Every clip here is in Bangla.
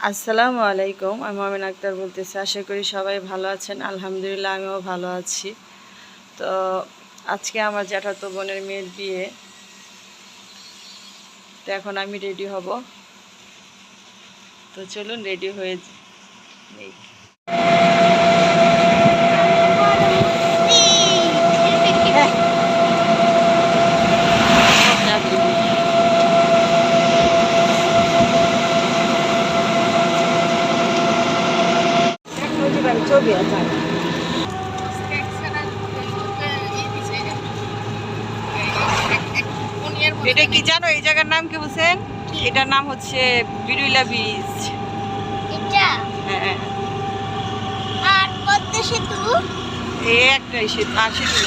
আসসালামু আলাইকুম। আমি মমিন আক্তার বলতেছি। আশা করি সবাই ভালো আছেন। আলহামদুলিল্লাহ আমিও ভালো আছি। তো আজকে আমার জ্যাঠাতো বোনের মেয়ের বিয়ে, তো এখন আমি রেডি হব। তো চলুন রেডি হয়ে নেই। এটা কি জানো, এই জায়গার নাম কি বুঝছেন? এটার নাম হচ্ছে বিড়ুইলা ব্রিজ। হ্যাঁ, আর পদ্মা সেতু এই একটাই সেতু, আর সেতু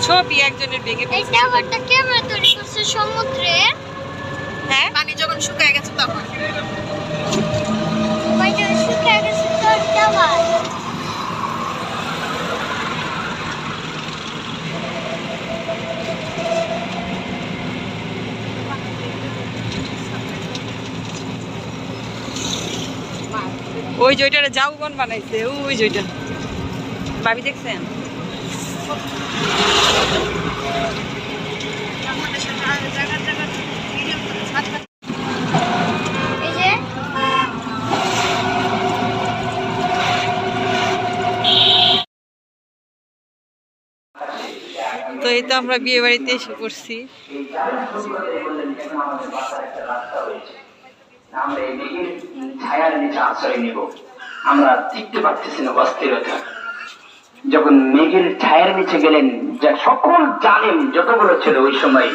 ছবি একজনের বেগে। এটা একটা ক্যামেরা তৈরি করছে সমুদ্রে। হ্যাঁ, পানি যখন শুকিয়ে গেছে তখন পানিটা শুকিয়ে গেছে তো টাওয়ার। ওই জয়টা জাউবন বানাইছে, ওই জয়টা ভাবি দেখছেন? এই যে তো এই তো আমরা বিয়ে বাড়িতে এসে পড়ছি। আমরা এই মেঘের ছায়ার নিচে আশ্রয় নিব। আমরা টিকতে পারতেছি না, অস্থিরতা। যখন মেঘের ছায়ার নিচে গেলেন, যা সকল জালেম যতগুলো ছিল ওই সময়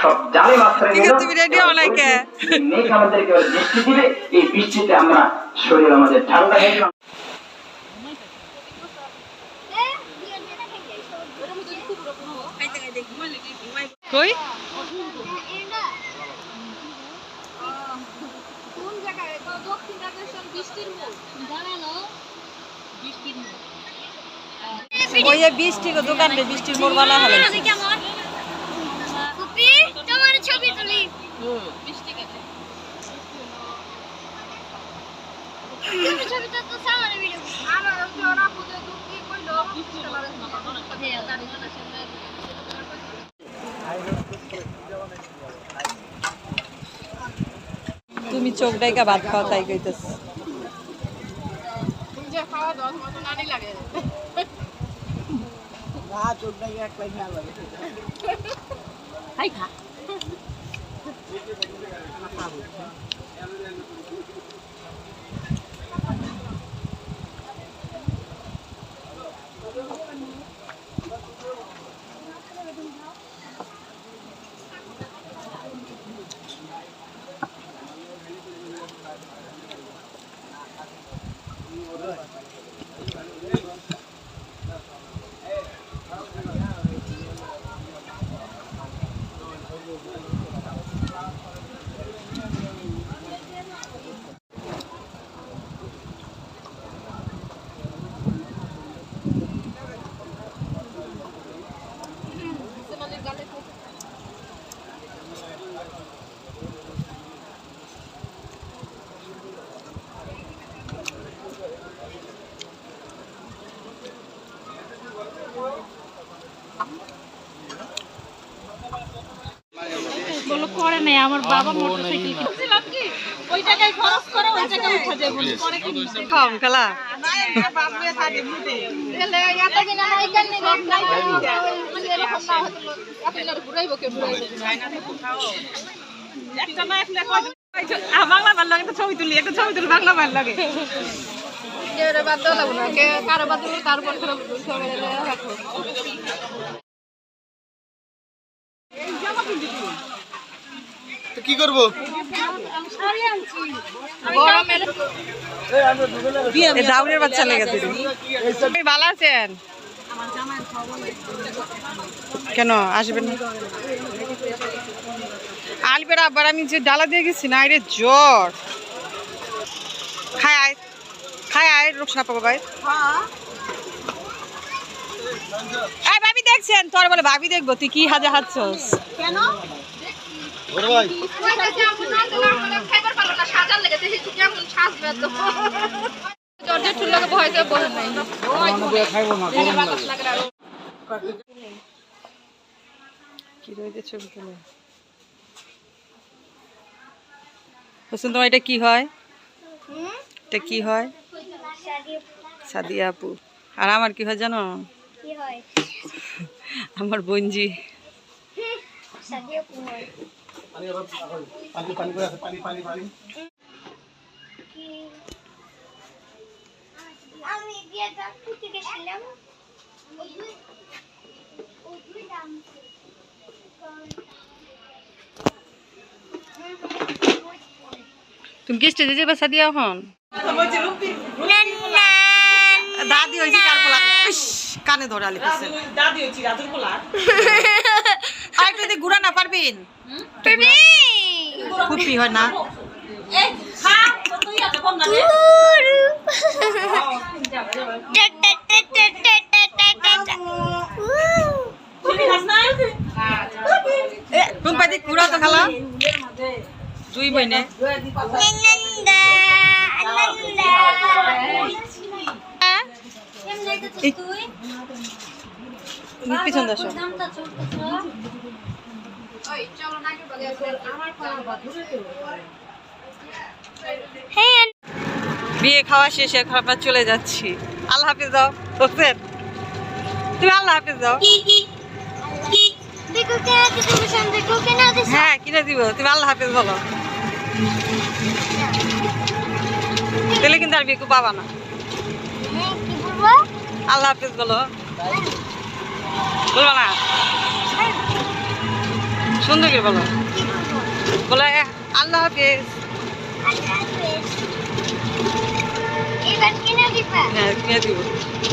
সব জালেম আশ্রয় নিল। মেঘ আমাদেরকে বৃষ্টি দিবে, এই বৃষ্টিতে আমরা শরীর আমাদের ঠান্ডা হয়ে গেল। কই কোন জায়গায় দক্ষিণ রাজস্থান বৃষ্টির মোড় জানানো বৃষ্টির মোড়। ওই যে বৃষ্টির দোকানে বৃষ্টির মোড় বানা হলো। কেমন কুপি তোমার ছবি তুলি বৃষ্টি কাটে তুমি ছবিটা তো সামনে ভিডিও আমার ওরা বুঝে দুঃখী কইলো বৃষ্টিটা বাড়ে না দাঁড়িয়ে তুমি চোখ ডাইকা ভাত খাওয়া তাই কইতেছ। তুমি যে খাওয়া দাও তোমার তো নানি লাগে চোখ ডাইকা একলাই খেয়াল লাগে হাই খা বলো করে নাই আমার বাবা মোটরসাইকেল কিনছিলাম কি ওই টাকায় খরচ করে ওই টাকায় উঠা যায় বলি পরে কিনতে খাও খালা না এটা বাপরে সাথে দিতে এলে এত দিন না এখান নেই এরকম না হতো আপনারা ঘুরাইবো কে ঘুরাইবো একটা না আসলে বাংলা ভালো লাগে একটা ছবি তুলি বাংলা ভালো লাগে এর বাদ দাও না কে কারো বাদ দিলে তারপর করে সবাই রাখো তো কি করবো? দাউরের বাচ্চা লেগে দিল। ভালো আছেন? কেন আসবেন না? আলবের আবার আমি যে ডালা দিয়ে গেছি না, আরে জ্বর খায় আয় রোকসা পাবো ভাই। এই ভাবি দেখছেন তোর বলে ভাবি দেখবো তুই কি হাজা হাঁটছস কেন ওরে ভাই কইতাছে আমি নন্দে না খাইবার পারলো না সাজার লেগে দেখি তুই কেমন সাজবে তো জর্জেট ফুল লাগে ভয় যায় বলেন নাই কি রইতে ছবি তুলে হোসেন তোমার এটা কি হয়? এটা কি হয়? সাদিয়া আপু। আর আমার কি হয় জানো? কি হয় আমার বোনজি। সাদিয়া কি হয় পানি আবার পানি পানি করে আছে পানি পানি পানি আমি বিয়েটা করতে গেছিলাম তুমি কি স্টেজে যাবে সাদিয়া এখন? দাদি হয়েছে কার পোলা কানে ধরে আলি ফেলছে। দাদি হইছি রাতুর পোলা আর একটু যদি ঘুরা না পারবেন কুপি হয় না এই খা তুই এত কম না রে তুমি খাস না তুমি পাইতে ঘুরা তো খালা দুই বইনে পিছন দাসো বিয়ে খাওয়া শেষে এখন আমরা চলে যাচ্ছি। আল্লাহ হাফিজ দাও হোসেন, তুমি আল্লাহ হাফিজ দাও। হ্যাঁ কিনে দিব, তুমি আল্লাহ হাফিজ বলো, তাহলে কিন্তু আর বিকু পাবা না। আল্লাহ হাফিজ বলো, বলবা না? সুন্দর করে বলো, বলো আল্লাহ হাফিজ। হ্যাঁ কিনে দিব।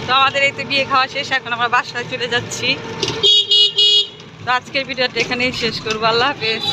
তো আমাদের এই তো বিয়ে খাওয়া শেষ, এখন আমরা বাসায় চলে যাচ্ছি। তো আজকের ভিডিওটা এখানেই শেষ করবো। আল্লাহ হাফিজ।